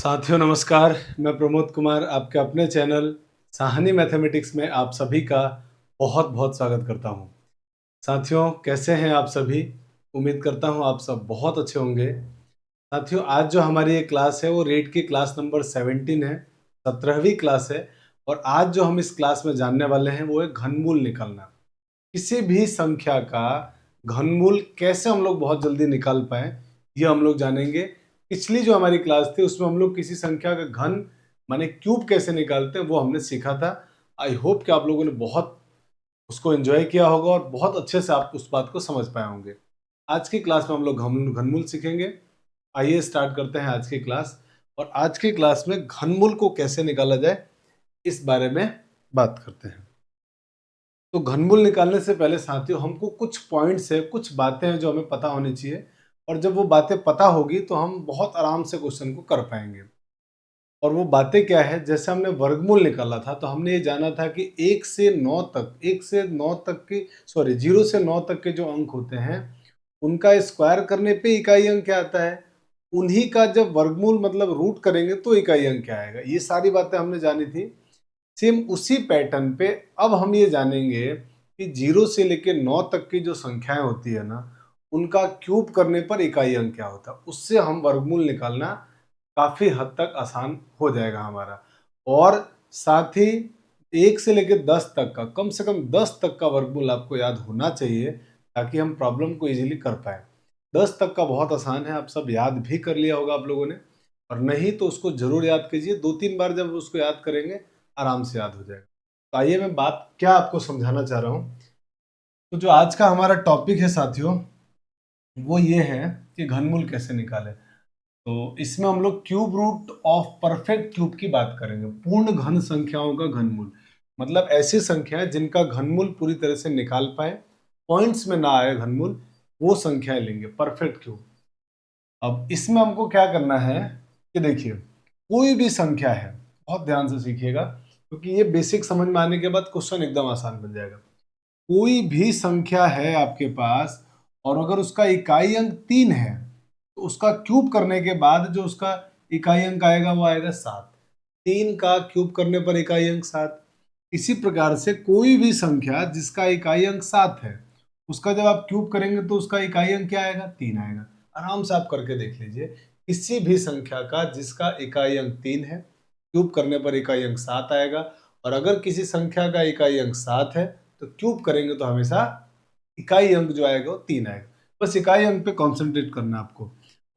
साथियों नमस्कार। मैं प्रमोद कुमार आपके अपने चैनल साहनी मैथमेटिक्स में आप सभी का बहुत बहुत स्वागत करता हूं। साथियों कैसे हैं आप सभी? उम्मीद करता हूं आप सब बहुत अच्छे होंगे। साथियों आज जो हमारी ये क्लास है वो रेट की क्लास नंबर 17 है, 17वीं क्लास है। और आज जो हम इस क्लास में जानने वाले हैं वो है घनमूल निकालना। किसी भी संख्या का घनमूल कैसे हम लोग बहुत जल्दी निकाल पाए ये हम लोग जानेंगे। पिछली जो हमारी क्लास थी उसमें हम लोग किसी संख्या का घन माने क्यूब कैसे निकालते हैं वो हमने सीखा था। आई होप कि आप लोगों ने बहुत उसको एंजॉय किया होगा और बहुत अच्छे से आप उस बात को समझ पाए होंगे। आज की क्लास में हम लोग घनमूल सीखेंगे। आइए स्टार्ट करते हैं आज की क्लास। और आज की क्लास में घनमूल को कैसे निकाला जाए इस बारे में बात करते हैं। तो घनमूल निकालने से पहले साथियों हमको कुछ पॉइंट्स है, कुछ बातें हैं जो हमें पता होनी चाहिए। और जब वो बातें पता होगी तो हम बहुत आराम से क्वेश्चन को कर पाएंगे। और वो बातें क्या है, जैसे हमने वर्गमूल निकाला था तो हमने ये जाना था कि 1 से 9 तक, 1 से 9 तक की 0 से 9 तक के जो अंक होते हैं उनका स्क्वायर करने पे इकाई अंक क्या आता है, उन्हीं का जब वर्गमूल मतलब रूट करेंगे तो इकाई अंक क्या आएगा। ये सारी बातें हमने जानी थी। सेम उसी पैटर्न पे अब हम ये जानेंगे कि 0 से लेकर 9 तक की जो संख्याएं होती है ना उनका क्यूब करने पर इकाई अंक क्या होता है। उससे हम वर्गमूल निकालना काफी हद तक आसान हो जाएगा हमारा। और साथ ही 1 से लेकर 10 तक का, कम से कम 10 तक का वर्गमूल आपको याद होना चाहिए ताकि हम प्रॉब्लम को इजीली कर पाए। 10 तक का बहुत आसान है, आप सब याद भी कर लिया होगा आप लोगों ने। और नहीं तो उसको जरूर याद कीजिए, 2-3 बार जब उसको याद करेंगे आराम से याद हो जाएगा। तो आइए मैं बात क्या आपको समझाना चाह रहा हूँ। तो जो आज का हमारा टॉपिक है साथियों वो ये है कि घनमूल कैसे निकालें। तो इसमें हम लोग cube root of perfect cube की बात करेंगे। पूर्ण घन संख्याओं का घनमूल मतलब ऐसी संख्याएं जिनका घनमूल पूरी तरह से निकाल पाए, पॉइंट्स में ना आए घनमूल, वो संख्याएं लेंगे परफेक्ट क्यूब। अब इसमें हमको क्या करना है कि देखिए कोई भी संख्या है, बहुत ध्यान से सीखिएगा क्योंकि ये बेसिक समझ में आने के बाद क्वेश्चन एकदम आसान बन जाएगा। कोई भी संख्या है आपके पास और अगर उसका इकाई अंक 3 है तो उसका क्यूब करने के बाद जो उसका इकाई अंक आएगा वो आएगा 7। 3 का क्यूब करने पर इकाई अंक 7। इसी प्रकार से कोई भी संख्या जिसका इकाई अंक 7 है उसका जब आप क्यूब करेंगे तो उसका इकाई अंक क्या आएगा, 3 आएगा। आराम से आप करके देख लीजिए, किसी भी संख्या का जिसका इकाई अंक 3 है क्यूब करने पर इकाई अंक 7 आएगा। और अगर किसी संख्या का इकाई अंक 7 है तो क्यूब करेंगे तो हमेशा इकाई अंक जो आएगा वो 3 आएगा। बस इकाई अंक पे कॉन्सेंट्रेट करना है आपको।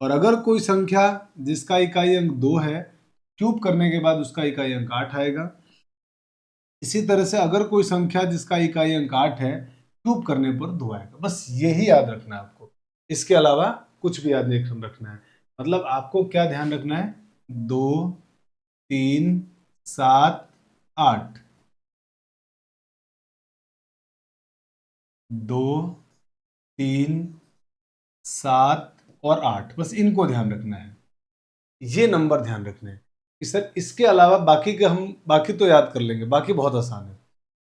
और अगर कोई संख्या जिसका इकाई अंक 2 है क्यूब करने के बाद उसका इकाई अंक 8 आएगा। इसी तरह से अगर कोई संख्या जिसका इकाई अंक 8 है क्यूब करने पर 2 आएगा। बस यही याद रखना है आपको, इसके अलावा कुछ भी याद नहीं रखना है। मतलब आपको क्या ध्यान रखना है, 2, 3, 7, 8, 2, 3, 7 और 8, बस इनको ध्यान रखना है। ये नंबर ध्यान रखने हैं कि सर इसके अलावा बाकी के हम बाकी तो याद कर लेंगे, बाकी बहुत आसान है।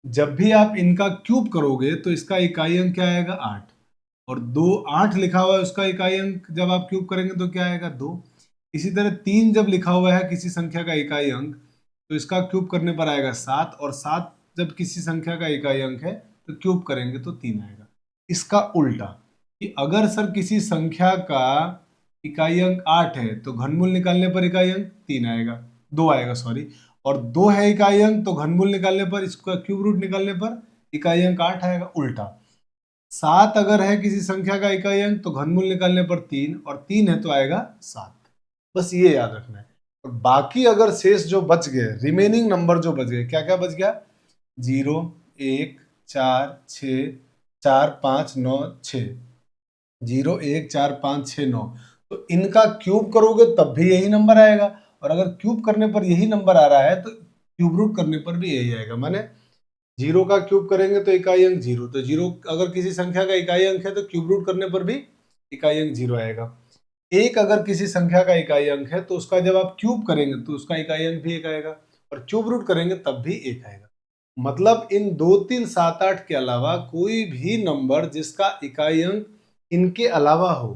जब भी आप इनका क्यूब करोगे तो इसका इकाई अंक क्या आएगा, 8। और 2, 8 लिखा हुआ है उसका इकाई अंक जब आप क्यूब करेंगे तो क्या आएगा, 2। इसी तरह 3 जब लिखा हुआ है किसी संख्या का इकाई अंक तो इसका क्यूब करने पर आएगा 7। और 7 जब किसी संख्या का इकाई अंक है तो क्यूब करेंगे तो 3 आएगा। इसका उल्टा कि अगर सर किसी संख्या का इकाई अंक 8 है तो घनमूल निकालने पर इकाई अंक 3 आएगा, 2 आएगा सॉरी। और 2 है इकाई अंक तो घनमूल निकालने पर, इसका क्यूब रूट निकालने पर इकाई अंक 8 आएगा, उल्टा। 7 अगर है किसी संख्या का इकाई अंक तो घनमूल निकालने पर 3, और 3 है तो आएगा 7। बस ये याद रखना है। और बाकी अगर शेष जो बच गए, रिमेनिंग नंबर जो बच गए, क्या क्या बच गया, 0, 1, 4, 6, 4, 5, 9, 6, 0, 1, 4, 5, 6, 9, तो इनका क्यूब करोगे तब भी यही नंबर आएगा। और अगर क्यूब करने पर यही नंबर आ रहा है तो क्यूब रूट करने पर भी यही आएगा। माने 0 का क्यूब करेंगे तो इकाई अंक 0, तो 0 अगर किसी संख्या का इकाई अंक है तो क्यूब रूट करने पर भी इकाई अंक 0 आएगा। 1 अगर किसी संख्या का इकाई अंक है तो उसका जब आप क्यूब करेंगे तो उसका इकाई अंक भी 1 आएगा, और क्यूब रूट करेंगे तब भी 1 आएगा। मतलब इन 2, 3, 7, 8 के अलावा कोई भी नंबर जिसका इकाई अंक इनके अलावा हो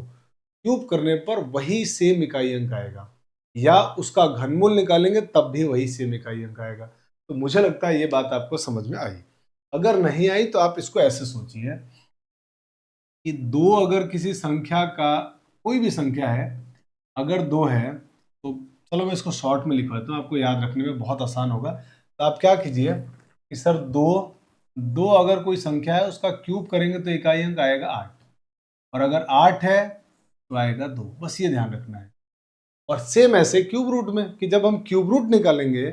क्यूब करने पर वही सेम इकाई अंक आएगा। या उसका घनमूल निकालेंगे तब भी वही सेम इकाई अंक आएगा। तो मुझे लगता है ये बात आपको समझ में आई। अगर नहीं आई तो आप इसको ऐसे सोचिए कि दो अगर किसी संख्या का, कोई भी संख्या है, अगर दो है तो चलो मैं इसको शॉर्ट में लिख लेता हूँ, आपको याद रखने में बहुत आसान होगा। तो आप क्या कीजिए कि सर दो, दो अगर कोई संख्या है उसका क्यूब करेंगे तो इकाई अंक आएगा 8, और अगर 8 है तो आएगा 2, बस ये ध्यान रखना है। और सेम ऐसे क्यूब रूट में कि जब हम क्यूब रूट निकालेंगे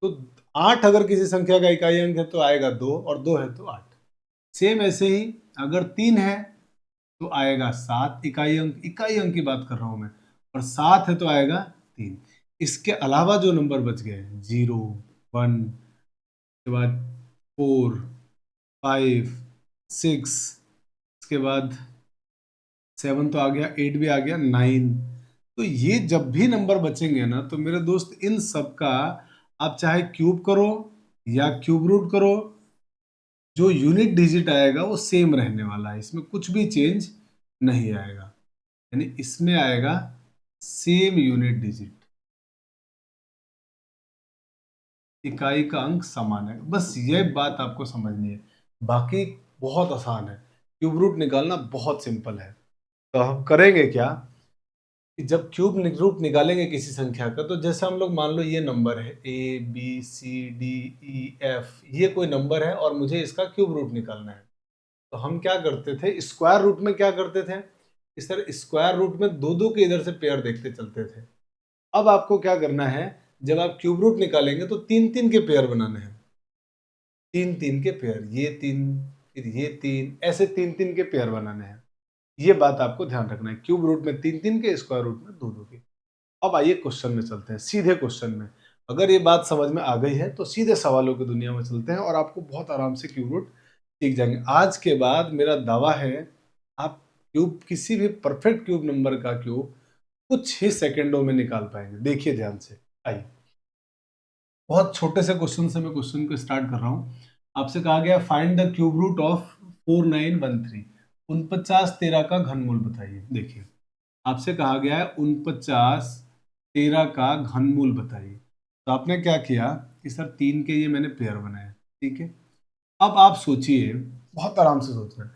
तो 8 अगर किसी संख्या का इकाई अंक है तो आएगा 2, और 2 है तो 8। सेम ऐसे ही अगर 3 है तो आएगा 7, इकाई अंक की बात कर रहा हूं मैं, और 7 है तो आएगा 3। इसके अलावा जो नंबर बच गए 0, 1, के बाद 4, 5, 6, इसके बाद 7 तो आ गया, 8 भी आ गया, 9। तो ये जब भी नंबर बचेंगे ना तो मेरे दोस्त इन सब का आप चाहे क्यूब करो या क्यूब रूट करो, जो यूनिट डिजिट आएगा वो सेम रहने वाला है, इसमें कुछ भी चेंज नहीं आएगा। यानी इसमें आएगा सेम यूनिट डिजिट, इकाई का अंक समान है। बस ये बात आपको समझनी है, बाकी बहुत आसान है। क्यूब रूट निकालना बहुत सिंपल है। तो हम करेंगे क्या कि जब क्यूब रूट निकालेंगे किसी संख्या का, तो जैसे हम लोग मान लो ये नंबर है ABCDEF, ये कोई नंबर है और मुझे इसका क्यूब रूट निकालना है। तो हम क्या करते थे, स्क्वायर रूट में क्या करते थे कि सर स्क्वायर रूट में दो दो के इधर से पेयर देखते चलते थे। अब आपको क्या करना है, जब आप क्यूब रूट निकालेंगे तो तीन तीन के पेयर बनाने हैं, तीन तीन के पेयर, ये तीन फिर ये तीन, ऐसे तीन तीन के पेयर बनाने हैं। ये बात आपको ध्यान रखना है, क्यूब रूट में तीन तीन के, स्क्वायर रूट में दो दो के। अब आइए क्वेश्चन में चलते हैं, सीधे क्वेश्चन में। अगर ये बात समझ में आ गई है तो सीधे सवालों की दुनिया में चलते हैं और आपको बहुत आराम से क्यूब रूट सीख जाएंगे। आज के बाद मेरा दावा है आप क्यूब, किसी भी परफेक्ट क्यूब नंबर का क्यूब कुछ ही सेकंडों में निकाल पाएंगे। देखिए ध्यान से, आइए बहुत छोटे से क्वेश्चन से मैं क्वेश्चन को स्टार्ट कर रहा हूं। आपसे कहा गया find the cube root of 4913, 4913 का घनमूल बताइए। देखिए आपसे कहा गया है 4913 का घनमूल बताइए। तो आपने क्या किया कि सर तीन के ये मैंने पेयर बनाए, ठीक है। अब आप सोचिए, बहुत आराम से सोचना है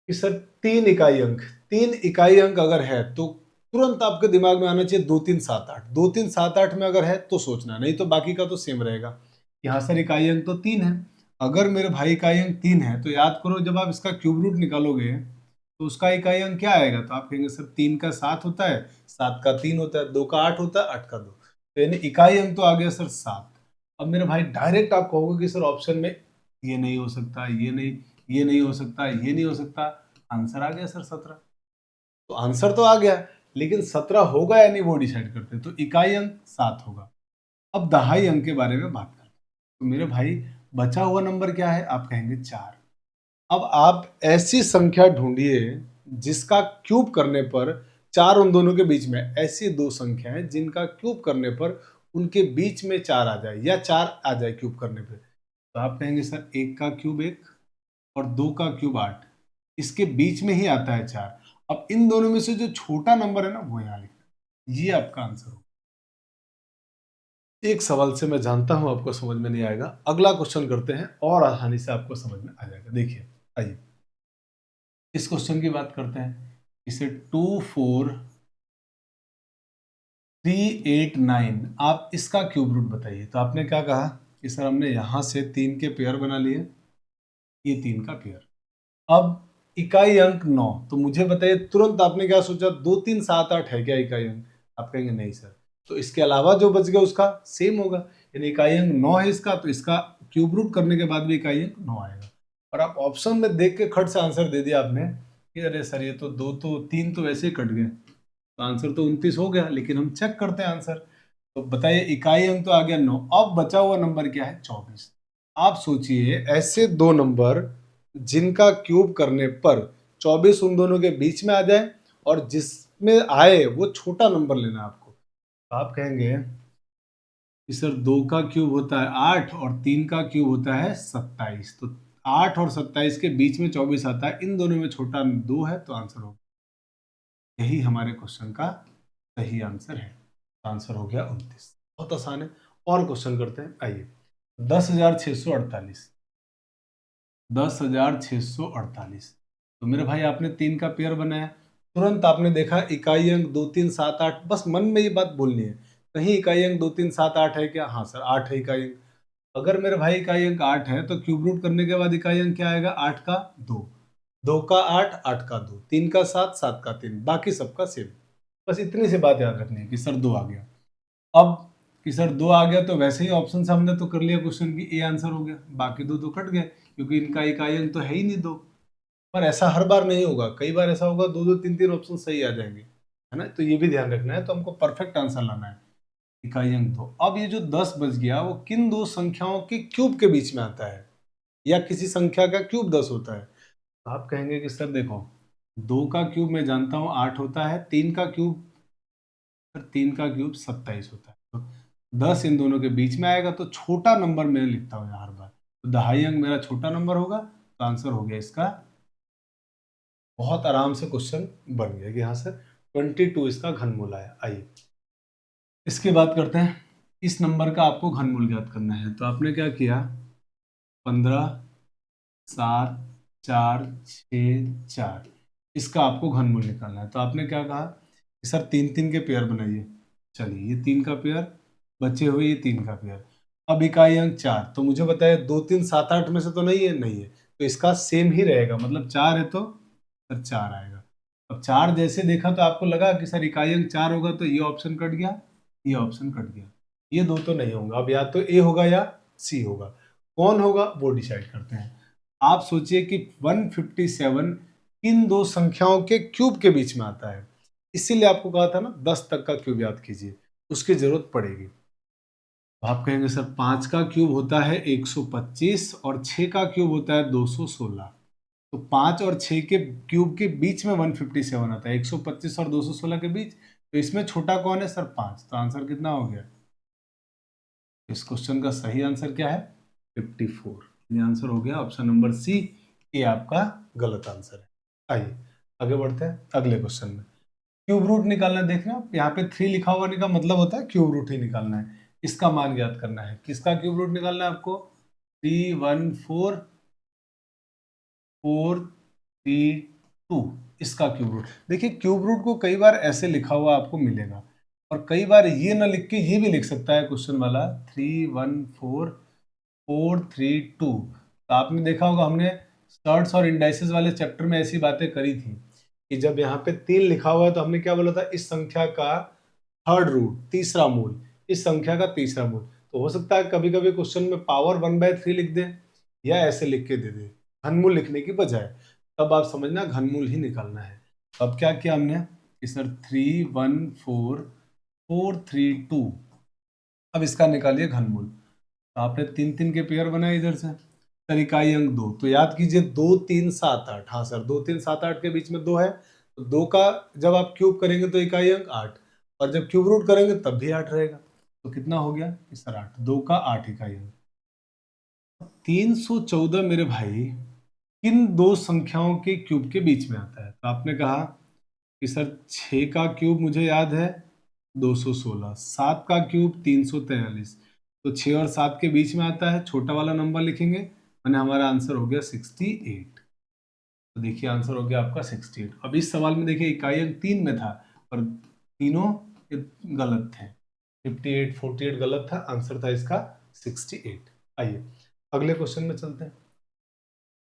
कि सर तीन इकाई अंक, तीन इकाई अंक अगर है तो तुरंत आपके दिमाग में आना चाहिए 2378। 2378 में अगर है तो सोचना, नहीं तो बाकी का तो सेम रहेगा। यहाँ सर इकाई अंक तो तीन है, अगर मेरे भाई इकाई अंक तीन है तो याद करो जब आप इसका क्यूब रूट निकालोगे तो उसका इकाई अंक क्या आएगा, तो आप कहेंगे सर तीन का सात होता है, सात का तीन होता है, दो का आठ होता है, आठ का दो, तो यानी इकाई अंक तो आ गया सर सात। अब मेरे भाई डायरेक्ट आप कहोगे कि सर ऑप्शन में ये नहीं हो सकता, ये नहीं, ये नहीं हो सकता, ये नहीं हो सकता, आंसर आ गया सर 17। तो आंसर तो आ गया, लेकिन 17 होगा या नहीं वो डिसाइड करते हैं। तो इकाई अंक सात होगा। अब दहाई अंक के बारे में बात करते हैं। तो मेरे भाई बचा हुआ नंबर क्या है, आप कहेंगे चार। अब आप ऐसी संख्या ढूंढिए जिसका क्यूब करने पर चार उन दोनों के बीच में, ऐसी दो संख्याएं जिनका क्यूब करने पर उनके बीच में चार आ जाए या चार आ जाए क्यूब करने पे। तो आप कहेंगे सर एक का क्यूब एक और दो का क्यूब आठ, इसके बीच में ही आता है चार। अब इन दोनों में से जो छोटा नंबर है ना वो यहाँ लिखना, ये आपका आंसर होगा। एक सवाल से मैं जानता हूं आपको समझ में नहीं आएगा, अगला क्वेश्चन करते हैं और आसानी से आपको समझ में आ जाएगा। देखिए आइए इस क्वेश्चन की बात करते हैं। इसे 24389, आप इसका क्यूब रूट बताइए। तो आपने क्या कहा कि सर हमने यहां से तीन के पेयर बना लिए, ये तीन का पेयर। अब इकाई अंक 9, तो मुझे बताइए तुरंत आपने क्या सोचा, 2378 है क्या इकाई अंक? आप कहेंगे नहीं सर, तो इसके अलावा जो बच गया उसका सेम होगा, यानी इकाई अंक 9 है इसका, तो इसका क्यूब रूट करने के बाद भी इकाई अंक 9 आएगा। और आप ऑप्शन में देख के खट से आंसर दे दिया आपने कि अरे सर ये तो दो, तो तीन तो वैसे ही कट गए, तो आंसर तो 29 हो गया। लेकिन हम चेक करते हैं आंसर, तो बताइए इकाई अंक तो आ गया 9, अब बचा हुआ नंबर क्या है, 24। आप सोचिए ऐसे दो नंबर जिनका क्यूब करने पर 24 उन दोनों के बीच में आ जाए और जिसमें आए वो छोटा नंबर लेना आपको। तो आप कहेंगे कि सर दो का क्यूब होता है आठ और तीन का क्यूब होता है 27, तो आठ और 27 के बीच में 24 आता है, इन दोनों में छोटा दो है, तो आंसर होगा। यही हमारे क्वेश्चन का सही आंसर है। आंसर हो गया 29। बहुत आसान है। और क्वेश्चन करते हैं, आइए। 10,648, 10,648। तो मेरे भाई आपने 3 का पेयर बनाया, तुरंत आपने देखा इकाई अंक 2 3 7 8, बस मन में ये बात बोलनी है, कहीं इकाई अंक 2 3 7 8 है क्या? हाँ सर 8 है इकाई अंक। अगर मेरे भाई इकाई अंक 8 है तो क्यूब रूट करने के बाद इकाई अंक क्या आएगा? 8 का 2, 2 का 8, 8 का 2, 3 का 7, 7 का 3, बाकी सबका सेम। बस इतनी सी बात याद रखनी है कि सर 2 आ गया। अब कि सर 2 आ गया तो वैसे ही ऑप्शन से हमने तो कर लिया क्वेश्चन की ए आंसर हो गया, बाकी दो तो कट गए क्योंकि इनका इकाई अंक तो है ही नहीं 2। पर ऐसा हर बार नहीं होगा, कई बार ऐसा होगा 2 2 3 3 ऑप्शन सही आ जाएंगे, है ना? तो ये भी ध्यान रखना है, तो हमको परफेक्ट आंसर लाना है। इकाई अंक 2। अब ये जो 10 बच गया वो किन दो संख्याओं के क्यूब के बीच में आता है, या किसी संख्या का क्यूब 10 होता है? तो आप कहेंगे कि सर देखो, 2 का क्यूब मैं जानता हूँ 8 होता है, 3 का क्यूब, सर 3 का क्यूब 27 होता है, तो 10 इन दोनों के बीच में आएगा, तो छोटा नंबर मैं लिखता हूँ हर बार, तो दहाई अंक मेरा छोटा नंबर होगा, तो आंसर हो गया इसका। बहुत आराम से क्वेश्चन बन गया कि हाँ सर 22 इसका घनमूल आया। आइए इसकी बात करते हैं। इस नंबर का आपको घनमूल ज्ञात करना है, तो आपने क्या किया, 15 7 4 6 4, इसका आपको घनमूल निकालना है। तो आपने क्या कहा कि सर 3 3 के पेयर बनाइए। चलिए ये 3 का पेयर, बचे हुए ये 3 का पेयर। अब इकाई अंक 4, तो मुझे बताया 2 3 7 8 में से तो नहीं है, नहीं है, तो इसका सेम ही रहेगा, मतलब 4 है तो सर 4 आएगा। अब 4 जैसे देखा तो आपको लगा कि सर इकाई अंक 4 होगा, तो ये ऑप्शन कट गया, ये ऑप्शन कट गया, ये दो तो नहीं होगा। अब या तो ए होगा या सी होगा, कौन होगा वो डिसाइड करते हैं। आप सोचिए कि 157 किन दो संख्याओं के क्यूब के बीच में आता है, इसीलिए आपको कहा था ना 10 तक का क्यूब याद कीजिए, उसकी जरूरत पड़ेगी। तो आप कहेंगे सर 5 का क्यूब होता है 125 और 6 का क्यूब होता है 216, तो 5 और 6 के क्यूब के बीच में 157 आता है, 125 और 216 के बीच, तो इसमें छोटा कौन है? सर 5। तो आंसर कितना हो गया? इस क्वेश्चन का सही आंसर क्या है? 54। ये आंसर हो गया ऑप्शन नंबर सी। ये आपका गलत आंसर है। आइए आगे बढ़ते हैं अगले क्वेश्चन में। क्यूब रूट निकालना है, देखना यहाँ पे 3 लिखा हुआ का मतलब होता है क्यूब रूट ही निकालना है, इसका मान ज्ञात करना है। किसका क्यूब रूट निकालना है आपको? 314 432, इसका क्यूब रूट। देखिए क्यूब रूट को कई बार ऐसे लिखा हुआ आपको मिलेगा, और कई बार ये ना लिख के ये भी लिख सकता है क्वेश्चन वाला, 314 432। तो आपने देखा होगा हमने सर्ट्स और इंडाइसेस वाले चैप्टर में ऐसी बातें करी थी कि जब यहाँ पे 3 लिखा हुआ है तो हमने क्या बोला था, इस संख्या का थर्ड रूट, तीसरा मूल, इस संख्या का तीसरा मूल। तो हो सकता है कभी कभी क्वेश्चन में पावर 1/3 लिख दे, या ऐसे लिख के दे दे घनमूल लिखने की बजाय, तब आप समझना घनमूल ही निकालना है। अब क्या किया हमने कि सर 314 432, अब इसका निकालिए घनमूल। तो आपने 3 3 के पेयर बनाए इधर से, सर इकाई अंक 2, तो याद कीजिए 2 3 7 8, हाँ सर 2 3 7 8 के बीच में 2 है, तो 2 का जब आप क्यूब करेंगे तो इकाई अंक 8, और जब क्यूब रूट करेंगे तब भी 8 रहेगा, तो कितना हो गया कि सर 8, 2 का 8 इकाई अंक। 314 मेरे भाई किन दो संख्याओं के क्यूब के बीच में आता है? तो आपने कहा कि सर 6 का क्यूब मुझे याद है 216, 7 का क्यूब 343, तो 6 और 7 के बीच में आता है, छोटा वाला नंबर लिखेंगे, मैंने हमारा आंसर हो गया 68। तो देखिए आंसर हो गया आपका 68। अब इस सवाल में देखिए इकाई अंक 3 में था, पर तीनों गलत थे, 58 48 गलत था, आंसर था इसका 68। आइए अगले क्वेश्चन में चलते हैं।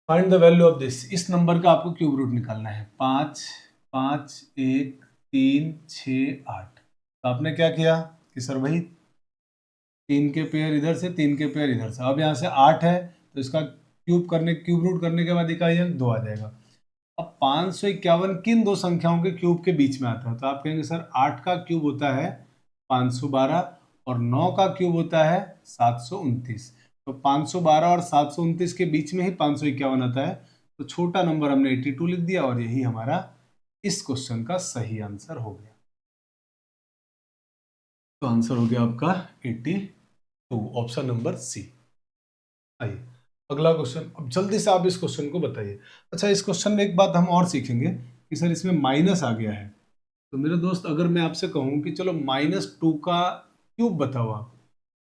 Find the value of this, इस नंबर का आपको क्यूब रूट निकालना है। 5 5 1 3 6 8। तो आपने क्या किया कि सर वही 3 के पेयर इधर से, 3 के पेयर इधर से, अब यहाँ से 8 है तो इसका क्यूब रूट करने के बाद इकाई अंक 2 आ जाएगा। अब 551 किन दो संख्याओं के क्यूब के बीच में आता है? तो आप कहेंगे सर 8 का क्यूब होता है 512 और 9 का क्यूब होता है 729, तो 512 और 729 के बीच में ही 551 आता है, तो छोटा नंबर हमने 82 लिख दिया, और यही हमारा इस क्वेश्चन का सही आंसर हो गया। तो आंसर हो गया आपका 82, ऑप्शन नंबर सी। आइए अगला क्वेश्चन, अब जल्दी से आप इस क्वेश्चन को बताइए। अच्छा इस क्वेश्चन में एक बात हम और सीखेंगे कि सर इसमें माइनस आ गया है, तो मेरे दोस्त, अगर मैं आपसे कहूँ कि चलो -2 का क्यूब बताओ आप,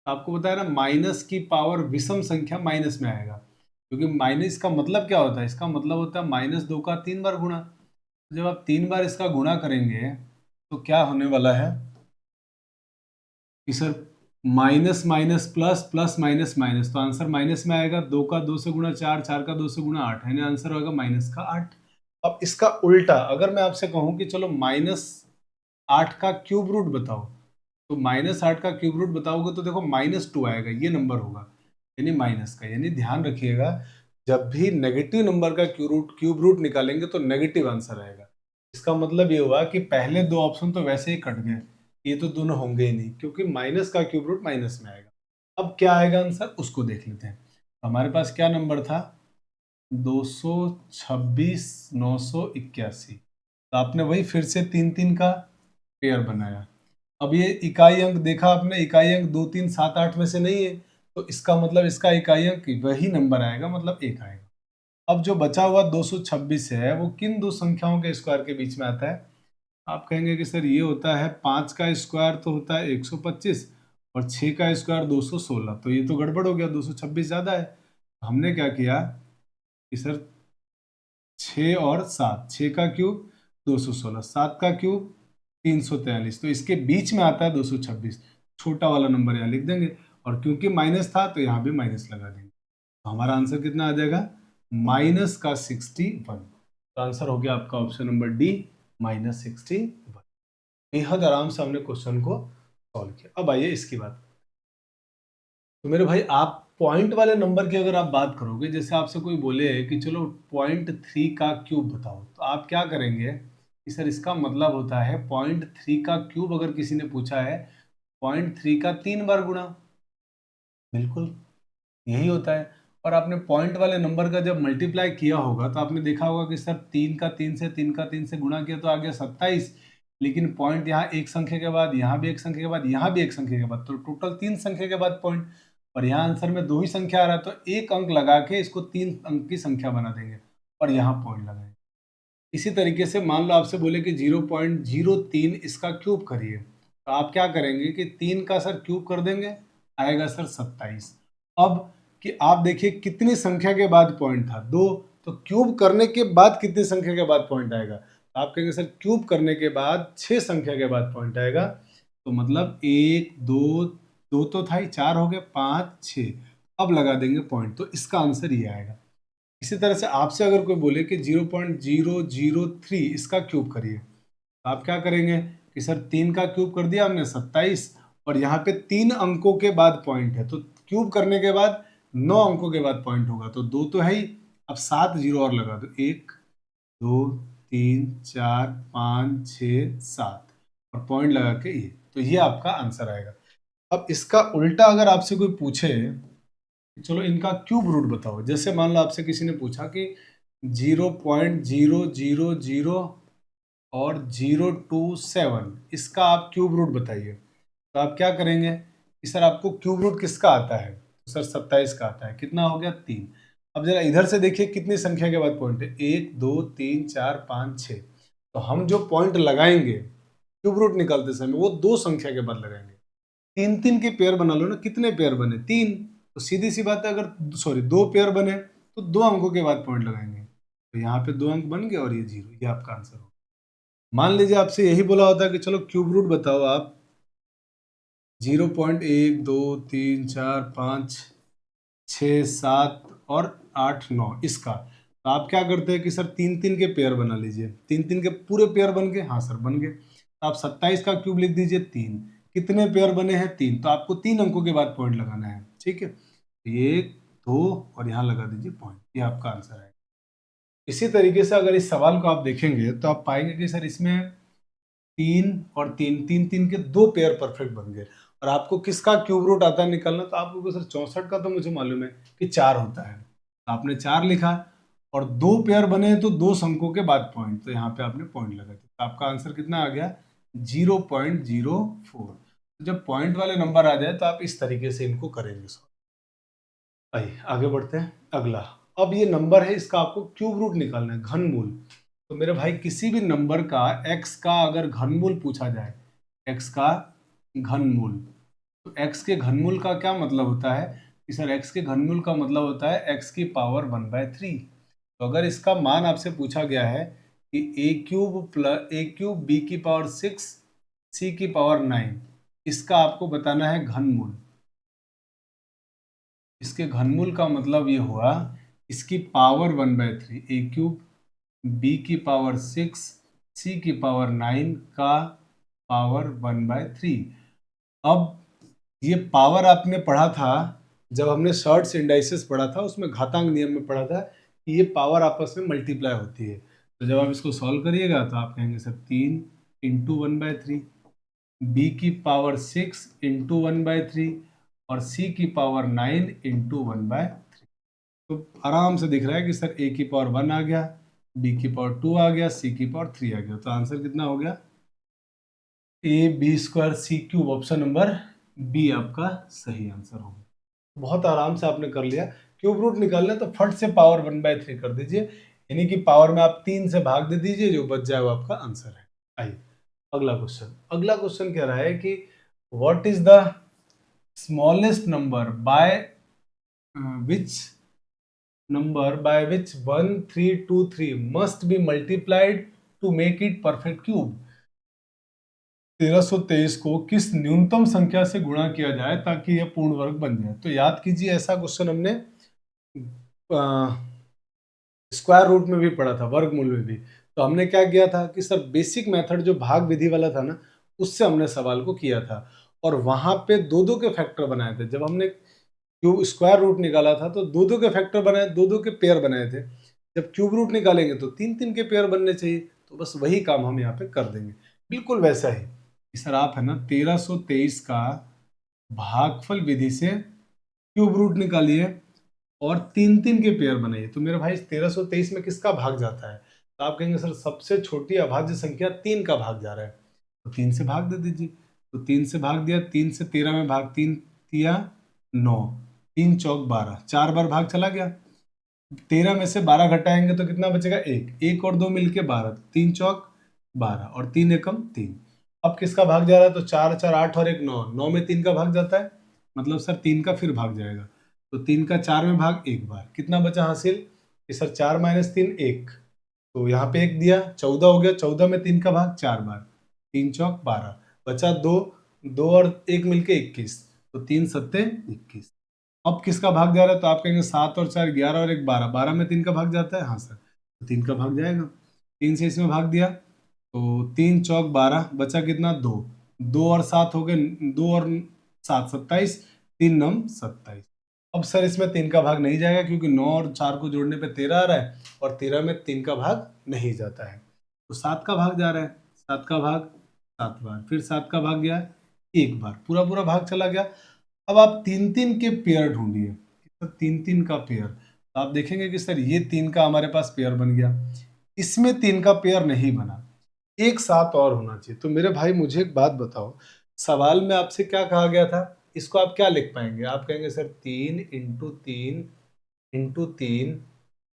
आपको बताया ना माइनस की पावर विषम संख्या माइनस में आएगा, क्योंकि माइनस का मतलब क्या होता है, इसका मतलब होता है -2 का 3 बार गुणा। जब आप 3 बार इसका गुणा करेंगे तो क्या होने वाला है कि sir minus minus plus, plus minus minus, तो आंसर माइनस में आएगा। 2 का 2 से गुणा 4, 4 का 2 से गुणा 8, यानी आंसर होगा माइनस का 8। अब इसका उल्टा अगर मैं आपसे कहूं कि चलो -8 का क्यूब रूट बताओ, तो -8 का क्यूब रूट बताओगे तो देखो -2 आएगा, ये नंबर होगा, यानी माइनस का। यानी ध्यान रखिएगा, जब भी नेगेटिव नंबर का क्यूब रूट निकालेंगे तो नेगेटिव आंसर आएगा। इसका मतलब ये हुआ कि पहले दो ऑप्शन तो वैसे ही कट गए, ये तो दोनों होंगे ही नहीं, क्योंकि माइनस का क्यूब रूट माइनस में आएगा। अब क्या आएगा आंसर, उसको देख लेते हैं। हमारे पास क्या नंबर था, 226,981। तो आपने वही फिर से 3 3 का पेयर बनाया। अब ये इकाई अंक देखा आपने, इकाई अंक 2 3 7 8 में से नहीं है, तो इसका मतलब इसका इकाई अंक वही नंबर आएगा, मतलब 1 आएगा। अब जो बचा हुआ 226 है वो किन दो संख्याओं के स्क्वायर के बीच में आता है। आप कहेंगे कि सर ये होता है 5 का स्क्वायर तो होता है 125, और 6 का स्क्वायर 216, तो ये तो गड़बड़ हो गया, 226 ज़्यादा है। हमने क्या किया कि सर 6 और 7, 6 का क्यूब 216, 7 का क्यूब 343, तो इसके बीच में आता है 226, छोटा वाला नंबर यहाँ लिख देंगे, और क्योंकि माइनस था तो यहाँ भी माइनस लगा देंगे। तो हमारा आंसर कितना आ जाएगा, माइनस का 61। तो आंसर हो गया आपका ऑप्शन नंबर डी, -61। बेहद आराम से हमने क्वेश्चन को सॉल्व किया। अब आइए इसकी बात। तो मेरे भाई, आप पॉइंट वाले नंबर की अगर आप बात करोगे, जैसे आपसे कोई बोले कि चलो 0.3 का क्यूब बताओ, तो आप क्या करेंगे कि सर इसका मतलब होता है 0.3 का क्यूब अगर किसी ने पूछा है, 0.3 का 3 बार गुणा, बिल्कुल यही होता है। और आपने पॉइंट वाले नंबर का जब मल्टीप्लाई किया होगा तो आपने देखा होगा कि सर 3 का 3 से 3 का 3 से गुणा किया तो आ गया 27, लेकिन पॉइंट यहाँ एक संख्या के बाद, यहाँ भी एक संख्या के बाद, यहाँ भी एक संख्या के बाद, तो टोटल 3 संख्या के बाद पॉइंट। और यहाँ आंसर में 2 ही संख्या आ रहा है, तो एक अंक लगा के इसको 3 अंक की संख्या बना देंगे और यहाँ पॉइंट लगाएंगे। इसी तरीके से मान लो आपसे बोले कि 0.03 इसका क्यूब करिए, तो आप क्या करेंगे कि 3 का सर क्यूब कर देंगे, आएगा सर 27। अब कि आप देखिए कितनी संख्या के बाद पॉइंट था, 2, तो क्यूब करने के बाद कितनी संख्या के बाद पॉइंट आएगा, तो आप कहेंगे सर क्यूब करने के बाद 6 संख्या के बाद पॉइंट आएगा। तो मतलब 1 2, 2 तो था ही, 4 हो गए, 5 6, अब लगा देंगे पॉइंट, तो इसका आंसर ये आएगा। इसी तरह से आपसे अगर कोई बोले कि 0.003 इसका क्यूब करिए, तो आप क्या करेंगे कि सर 3 का क्यूब कर दिया हमने 27, और यहाँ पे 3 अंकों के बाद पॉइंट है, तो क्यूब करने के बाद 9 अंकों के बाद पॉइंट होगा, तो 2 तो है ही, अब 7 जीरो और लगा दो, 1 2 3 4 5 6 7, और पॉइंट लगा के तो ये आपका आंसर आएगा। अब इसका उल्टा अगर आपसे कोई पूछे, चलो इनका क्यूब रूट बताओ, जैसे मान लो आपसे किसी ने पूछा कि 0.000 और 027 इसका आप क्यूब रूट बताइए, तो आप क्या करेंगे कि सर आपको क्यूब रूट किसका आता है, तो सर 27 का आता है, कितना हो गया 3। अब जरा इधर से देखिए कितनी संख्या के बाद पॉइंट है, 1 2 3 4 5 6, तो हम जो पॉइंट लगाएंगे क्यूब रूट निकालते समय वो 2 संख्या के बाद लगाएंगे। 3 3 के पेयर बना लो ना, कितने पेयर बने 3, तो सीधी सी बात है, अगर सॉरी 2 पेयर बने तो 2 अंकों के बाद पॉइंट लगाएंगे, तो यहाँ पे 2 अंक बन गए और ये 0, ये आपका आंसर हो। मान लीजिए आपसे यही बोला होता है कि चलो क्यूब रूट बताओ आप 0.1 2 3 4 5 6 7 और 8 9 इसका, तो आप क्या करते हैं कि सर 3 3 के पेयर बना लीजिए, 3 3 के पूरे पेयर बन गए, हाँ सर बन गए, तो आप 27 का क्यूब लिख दीजिए 3, कितने पेयर बने हैं 3, तो आपको 3 अंकों के बाद पॉइंट लगाना है, ठीक है, तो ये 2 और यहाँ लगा दीजिए पॉइंट, ये आपका आंसर है। इसी तरीके से अगर इस सवाल को आप देखेंगे तो आप पाएंगे कि सर इसमें 3 और 3 3 3 के 2 पेयर परफेक्ट बन गए, और आपको किसका क्यूब रूट आता है निकालना, तो आपको सर 64 का तो मुझे मालूम है कि 4 होता है, तो आपने 4 लिखा, और 2 पेयर बने तो 2 अंकों के बाद पॉइंट, तो यहाँ पे आपने पॉइंट लगा दिया, तो आपका आंसर कितना आ गया 0.04। तो जब पॉइंट वाले नंबर आ जाए तो आप इस तरीके से इनको करेंगे। आइए आगे बढ़ते हैं, अगला। अब ये नंबर है, इसका आपको क्यूब रूट निकालना है, घनमूल। तो मेरे भाई किसी भी नंबर का x का अगर घनमूल पूछा जाए, x का घनमूल, तो x के घनमूल का क्या मतलब होता है कि सर x के घनमूल का मतलब होता है x की पावर 1/3। तो अगर इसका मान आपसे पूछा गया है कि a क्यूब बी की पावर 6 c की पावर 9, इसका आपको बताना है घनमूल। इसके घनमूल का मतलब ये हुआ इसकी पावर 1/3, a क्यूब बी की पावर 6 सी की पावर 9 का पावर 1/3। अब ये पावर आपने पढ़ा था जब हमने शॉर्ट्स इंडाइसेस पढ़ा था, उसमें घातांक नियम में पढ़ा था कि ये पावर आपस में मल्टीप्लाई होती है। तो जब आप इसको सॉल्व करिएगा तो आप कहेंगे सर 3 इंटू 1/3, बी की पावर 6 इंटू 1/3 और सी की पावर 9 इंटू 1/3। तो आराम से दिख रहा है कि सर ए की पावर 1 आ गया, बी की पावर 2 आ गया, सी की पावर 3 आ गया। तो आंसर कितना हो गया? ab² c³ option number B आपका सही आंसर होगा। बहुत आराम से आपने कर लिया। क्यूब रूट निकालना तो फट से पावर 1/3 कर दीजिए, यानी कि पावर में आप 3 से भाग दे दीजिए, जो बच जाए वो आपका आंसर है। आइए अगला क्वेश्चन। अगला क्वेश्चन कह रहा है कि what is the smallest number by which number by which 1323 must be multiplied to make it perfect cube। 1323 को किस न्यूनतम संख्या से गुणा किया जाए ताकि यह पूर्ण वर्ग बन जाए। तो याद कीजिए, ऐसा क्वेश्चन हमने स्क्वायर रूट में भी पढ़ा था, वर्गमूल में भी। तो हमने क्या किया था कि सर बेसिक मेथड जो भाग विधि वाला था ना, उससे हमने सवाल को किया था और वहां पे दो दो के फैक्टर बनाए थे। जब हमने क्यूब स्क्वायर रूट निकाला था तो दो दो के फैक्टर बनाए, दो दो के पेयर बनाए थे। जब क्यूब रूट निकालेंगे तो तीन तीन के पेयर बनने चाहिए। तो बस वही काम हम यहाँ पे कर देंगे, बिल्कुल वैसा ही कि सर आप है ना 1323 का भागफल विधि से क्यूब रूट निकालिए और तीन तीन के पेयर बनाइए। तो मेरे भाई 1323 में किसका भाग जाता है? तो आप कहेंगे सर सबसे छोटी अभाज्य संख्या 3 का भाग जा रहा है, तो 3 से भाग दे दीजिए। तो 3 से भाग दिया, 3 से 13 में भाग, 3 दिया 9, 3 चौक 12, 4 बार भाग चला गया। 13 में से 12 घटाएंगे तो कितना बचेगा? एक और 2 मिलके 12, 3 चौक 12 और 3 एकम 3। अब किसका भाग जा रहा है? तो 4 4 8 और 1 9, 9 में 3 का भाग जाता है, मतलब सर 3 का फिर भाग जाएगा। तो 3 का 4 में भाग एक बार, कितना बचा हासिल कि सर 4 - 3 1। तो यहाँ पे 1 दिया, 14 हो गया। 14 में 3 का भाग 4 बार, 3 चौक 12, बचा 2, 2 और 1 मिलके 21। तो 3 सत्ते 21। अब किसका भाग जा रहा है? तो आप कहेंगे 7 और 4 11 और 1 12, 12 में 3 का भाग जाता है। हाँ सर, तो 3 का भाग जाएगा। 3 से इसमें भाग दिया तो 3 चौक 12, बचा कितना? 2, 2 और 7 हो गए, 2 और 7 27, 3 नम 27। अब सर इसमें 3 का भाग नहीं जाएगा क्योंकि 9 और 4 को जोड़ने पे 13 आ रहा है और 13 में 3 का भाग नहीं जाता है। तो 7 का भाग जा रहा है, 7 का भाग 7 बार, फिर 7 का भाग गया एक बार, पूरा पूरा भाग चला गया। अब आप तीन तीन के पेयर ढूंढिए, तो तीन तीन का पेयर। तो आप देखेंगे कि सर ये 3 का हमारे पास पेयर बन गया, इसमें 3 का पेयर नहीं बना, एक साथ और होना चाहिए। तो मेरे भाई मुझे एक बात बताओ, सवाल में आपसे क्या कहा गया था? इसको आप क्या लिख पाएंगे? आप कहेंगे sir 3 into 3 into 3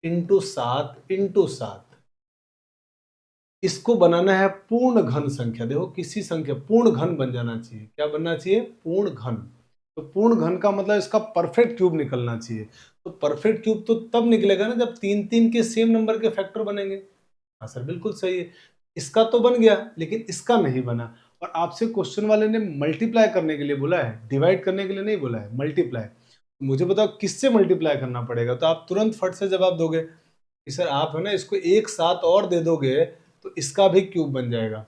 into 7 into 7। इसको बनाना है पूर्ण घन संख्या। देखो किसी संख्या पूर्ण घन बन जाना चाहिए। क्या बनना चाहिए? पूर्ण घन। तो पूर्ण घन का मतलब इसका परफेक्ट क्यूब निकलना चाहिए। तो परफेक्ट क्यूब तो तब निकलेगा ना जब तीन तीन के सेम नंबर के फैक्टर बनेंगे। हाँ सर बिल्कुल सही है। इसका तो बन गया लेकिन इसका नहीं बना। और आपसे क्वेश्चन वाले ने मल्टीप्लाई करने के लिए बोला है, डिवाइड करने के लिए नहीं बोला है, मल्टीप्लाई। मुझे बताओ किससे मल्टीप्लाई करना पड़ेगा? तो आप तुरंत फट से जवाब दोगे कि सर आप है ना इसको एक साथ और दे दोगे तो इसका भी क्यूब बन जाएगा।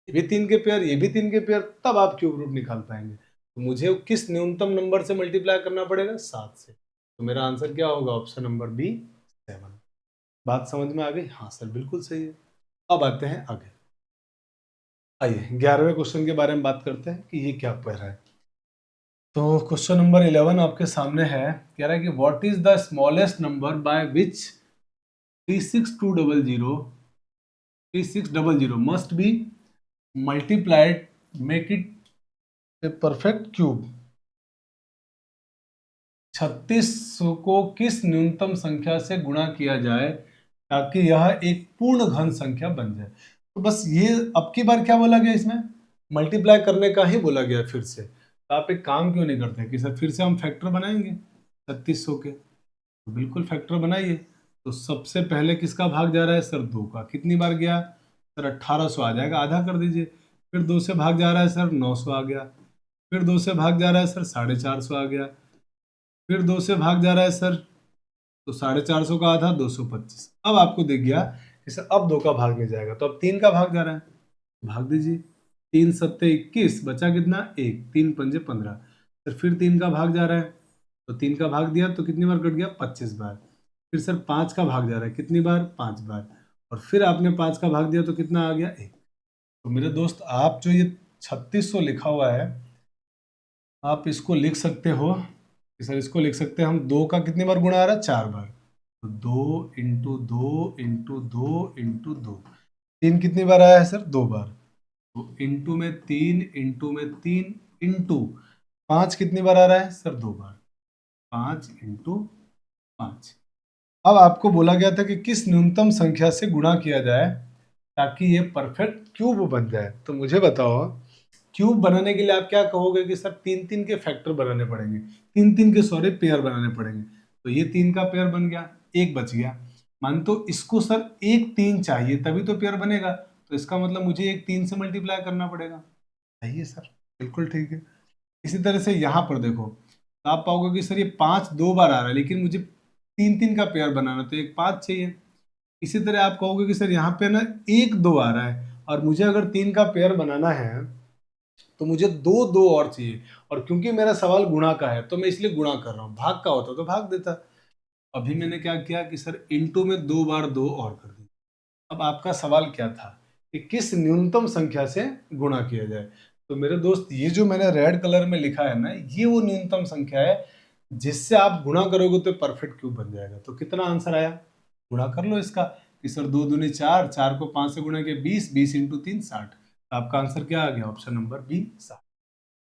ये भी 3 के पेयर, ये भी 3 के पेयर, तब आप क्यूब रूट निकाल पाएंगे। तो मुझे किस न्यूनतम नंबर से मल्टीप्लाई करना पड़ेगा? 7 से। तो मेरा आंसर क्या होगा? Option number B 7। बात समझ में आ गई? हाँ सर बिल्कुल सही है। अब आते हैं आगे। आइए 11वें क्वेश्चन के बारे में बात करते हैं कि ये क्या कह रहा है। तो क्वेश्चन नंबर 11 आपके सामने है। कह रहा है कि what is the smallest number by which 3600 must be multiplied make it a perfect cube। 36 को किस न्यूनतम संख्या से गुणा किया जाए ताकि यह एक पूर्ण घन संख्या बन जाए। तो बस ये अब की बार क्या बोला गया इसमें, मल्टीप्लाई करने का ही बोला गया फिर से। तो आप एक काम क्यों नहीं करते कि सर फिर से हम फैक्टर बनाएंगे 3600 के, तो बिल्कुल फैक्टर बनाइए। तो सबसे पहले किसका भाग जा रहा है सर, 2 का। कितनी बार गया सर, 1800 आ जाएगा, आधा कर दीजिए। फिर 2 से भाग जा रहा है सर, 900 आ गया। फिर 2 से भाग जा रहा है सर, 450 आ गया। फिर 2 से भाग जा रहा है सर, तो 450 का आधा 225। अब आपको दिख गया कि सर अब 2 का भाग नहीं जाएगा, तो अब 3 का भाग जा रहा है, भाग दीजिए। 3 सत्ते 21, बचा कितना, 1। 3 पंजे 15। सर फिर 3 का भाग जा रहा है, तो 3 का भाग दिया तो कितनी बार कट गया, 25 बार। फिर सर 5 का भाग जा रहा है, कितनी बार, 5 बार। और फिर आपने 5 का भाग दिया तो कितना आ गया, 1। तो मेरे दोस्त, आप जो ये 3600 लिखा हुआ है, आप इसको लिख सकते हो कि सर इसको लिख सकते हैं हम, 2 का कितनी बार गुणा आ रहा है, 4 बार। तो 2 इंटू 2 इंटू 2 इंटू 2। 3 कितनी बार आया है सर, 2 बार। तो इंटू में 3 इंटू में 3 इंटू 5 कितनी बार आ रहा है सर, 2 बार। 5 इंटू 5। अब आपको बोला गया था कि किस न्यूनतम संख्या से गुणा किया जाए ताकि ये परफेक्ट क्यूब बन जाए। तो मुझे बताओ, क्यूब बनाने के लिए आप क्या कहोगे कि सर 3-3 के फैक्टर बनाने पड़ेंगे, 3-3 के सॉरी पेयर बनाने पड़ेंगे। तो ये 3 का पेयर बन गया, एक बच गया। मान तो इसको सर एक 3 चाहिए तभी तो पेयर बनेगा, तो इसका मतलब मुझे एक 3 से मल्टीप्लाई करना पड़ेगा। सही है सर, बिल्कुल ठीक है। इसी तरह से यहाँ पर देखो, तो आप पाओगे कि सर ये 5 2 बार आ रहा है, लेकिन मुझे 3-3 का पेयर बनाना, तो एक 5 चाहिए। इसी तरह आप कहोगे कि सर यहाँ पे ना 1 2 आ रहा है, और मुझे अगर 3 का पेयर बनाना है तो मुझे 2 2 और चाहिए। और क्योंकि मेरा सवाल गुणा का है तो मैं इसलिए गुणा कर रहा हूँ, भाग का होता तो भाग देता। अभी मैंने क्या किया कि सर इंटू में 2 बार 2 और कर दिया। अब आपका सवाल क्या था कि किस न्यूनतम संख्या से गुणा किया जाए। तो मेरे दोस्त, ये जो मैंने रेड कलर में लिखा है ना, ये वो न्यूनतम संख्या है जिससे आप गुणा करोगे तो परफेक्ट क्यूब बन जाएगा। तो कितना आंसर आया, गुणा कर लो इसका कि सर 2 दूनी 4, 4 को 5 से गुणा किया 20, 20 इंटू 3 60। तो आपका आंसर क्या आ गया, ऑप्शन नंबर बी 60।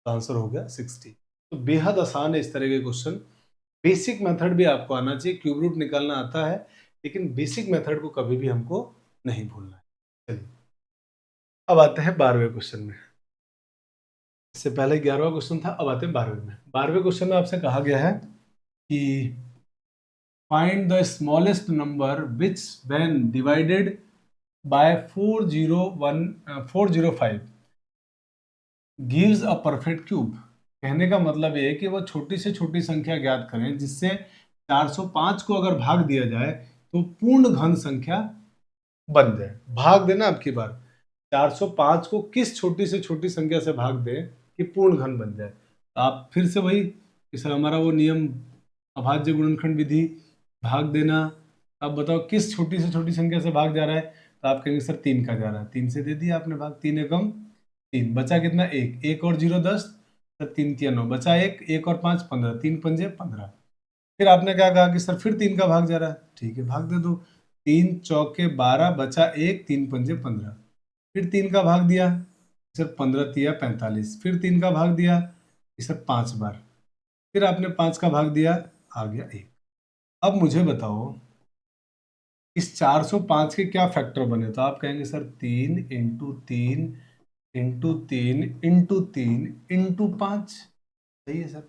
तो आंसर हो गया 60। तो बेहद आसान है इस तरह के क्वेश्चन। बेसिक मेथड भी आपको आना चाहिए, क्यूब रूट निकालना आता है, लेकिन बेसिक मेथड को कभी भी हमको नहीं भूलना है। चलिए अब आते हैं 12वें क्वेश्चन में। इससे पहले 11वां क्वेश्चन था, अब आते हैं 12वें में। 12वें क्वेश्चन में आपसे कहा गया है कि find the smallest number which when divided by 405 gives a perfect cube. कहने का मतलब ये है कि वो छोटी से छोटी संख्या ज्ञात करें जिससे 405 को अगर भाग दिया जाए तो पूर्ण घन संख्या बन जाए। भाग देना आपकी बार, 405 को किस छोटी से छोटी संख्या से भाग दे कि पूर्ण घन बन जाए। तो आप फिर से वही कि सर हमारा वो नियम, अभाज्य गुणनखंड विधि, भाग देना। अब बताओ किस छोटी से छोटी संख्या से भाग जा रहा है, तो आप कहेंगे सर 3 का जा रहा है, 3 से दे दिया आपने भाग। 3 एकम 3, बचा कितना, 1। 1 और 0 10, सर 3 तिया 9, बचा 1, 1 और 5 15, 3 पंजे 15। फिर आपने क्या कहा कि सर फिर 3 का भाग जा रहा है, ठीक है भाग दे दो। 3 चौके 12, बचा 1, 3 पंजे 15। फिर 3 का भाग दिया, सर 15 तिया 45। फिर 3 का भाग दिया सर 5 बार। फिर आपने 5 का भाग दिया, आ गया 1। अब मुझे बताओ इस 405 के क्या फैक्टर बने। तो आप कहेंगे sir 3 into 3 into 3 into 3 into 5। सही है सर।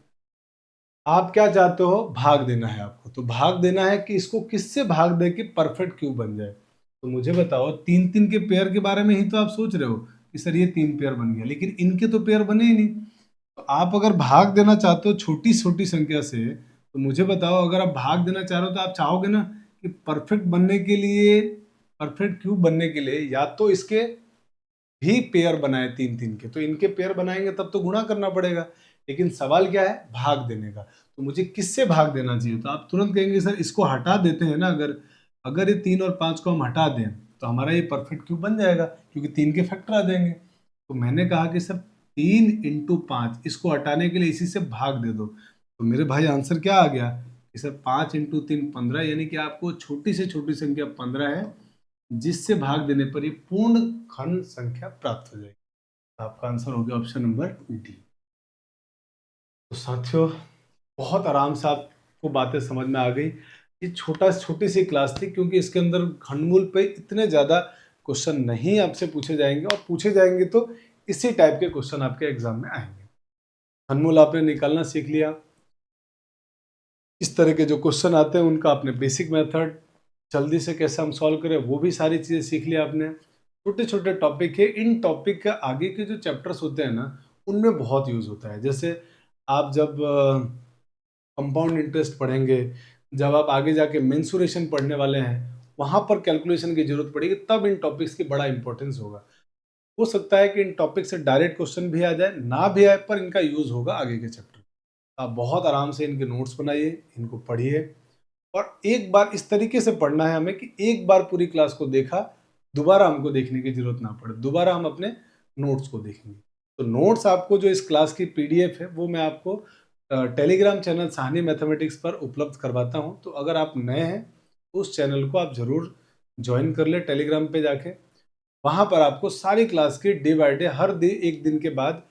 आप क्या चाहते हो, भाग देना है आपको, तो भाग देना है कि इसको किससे भाग दे कि परफेक्ट क्यूब बन जाए। तो मुझे बताओ 3-3 के पेयर के बारे में ही तो आप सोच रहे हो कि सर ये 3 पेयर बन गया, लेकिन इनके तो पेयर बने ही नहीं। तो आप अगर भाग देना चाहते हो छोटी छोटी संख्या से, तो मुझे बताओ अगर आप भाग देना चाह रहे हो तो आप चाहोगे ना कि परफेक्ट बनने के लिए, परफेक्ट क्यूब बनने के लिए या तो इसके भी पेयर बनाए 3-3 के, तो इनके पेयर बनाएंगे तब तो गुणा करना पड़ेगा। लेकिन सवाल क्या है, भाग देने का। तो मुझे किससे भाग देना चाहिए, तो आप तुरंत कहेंगे सर इसको हटा देते हैं ना। अगर अगर ये 3 और 5 को हम हटा दें तो हमारा ये परफेक्ट क्यूब बन जाएगा, क्योंकि 3 के फैक्टर आ जाएंगे। तो मैंने कहा कि सर 3 इंटू 5, इसको हटाने के लिए इसी से भाग दे दो। तो मेरे भाई आंसर क्या आ गया कि सर 5 इंटू 3 15, यानी कि आपको छोटी से छोटी संख्या 15 है जिससे भाग देने पर ये पूर्ण खंड संख्या प्राप्त हो जाएगी। आपका आंसर हो गया ऑप्शन नंबर डी। तो साथियों, बहुत आराम से आपको बातें समझ में आ गई। ये छोटी सी क्लास थी, क्योंकि इसके अंदर घनमूल पे इतने ज़्यादा क्वेश्चन नहीं आपसे पूछे जाएंगे, और पूछे जाएंगे तो इसी टाइप के क्वेश्चन आपके एग्जाम में आएंगे। घनमूल आपने निकालना सीख लिया, इस तरह के जो क्वेश्चन आते हैं उनका आपने बेसिक मेथड, जल्दी से कैसे हम सॉल्व करें, वो भी सारी चीज़ें सीख लिया आपने। छोटे छोटे टॉपिक है, इन टॉपिक के आगे के जो चैप्टर्स होते हैं ना, उनमें बहुत यूज़ होता है। जैसे आप जब कंपाउंड इंटरेस्ट पढ़ेंगे, जब आप आगे जाके मेंसुरेशन पढ़ने वाले हैं, वहाँ पर कैलकुलेशन की जरूरत पड़ेगी, तब इन टॉपिक्स की बड़ा इंपॉर्टेंस होगा। हो सकता है कि इन टॉपिक से डायरेक्ट क्वेश्चन भी आ जाए, ना भी आए, पर इनका यूज़ होगा आगे के चैप्टर। आप बहुत आराम से इनके नोट्स बनाइए, इनको पढ़िए, और एक बार इस तरीके से पढ़ना है हमें कि एक बार पूरी क्लास को देखा, दोबारा हमको देखने की जरूरत ना पड़े, दोबारा हम अपने नोट्स को देखेंगे। तो नोट्स आपको जो इस क्लास की पीडीएफ है, वो मैं आपको टेलीग्राम चैनल साहनी मैथमेटिक्स पर उपलब्ध करवाता हूँ। तो अगर आप नए हैं तो उस चैनल को आप ज़रूर ज्वाइन कर ले टेलीग्राम पे जाके। वहाँ पर आपको सारी क्लास की डे बाय डे, हर दिन एक दिन के बाद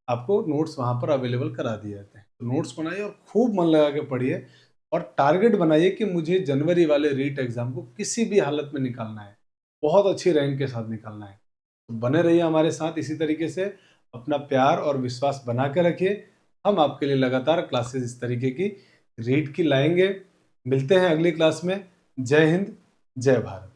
आपको नोट्स वहाँ पर अवेलेबल करा दिए जाते हैं। तो नोट्स बनाइए और खूब मन लगा के पढ़िए, और टारगेट बनाइए कि मुझे जनवरी वाले रीट एग्जाम को किसी भी हालत में निकालना है, बहुत अच्छी रैंक के साथ निकालना है। तो बने रहिए हमारे साथ, इसी तरीके से अपना प्यार और विश्वास बना के रखिए। हम आपके लिए लगातार क्लासेस इस तरीके की रीट की लाएंगे। मिलते हैं अगली क्लास में। जय हिंद, जय भारत।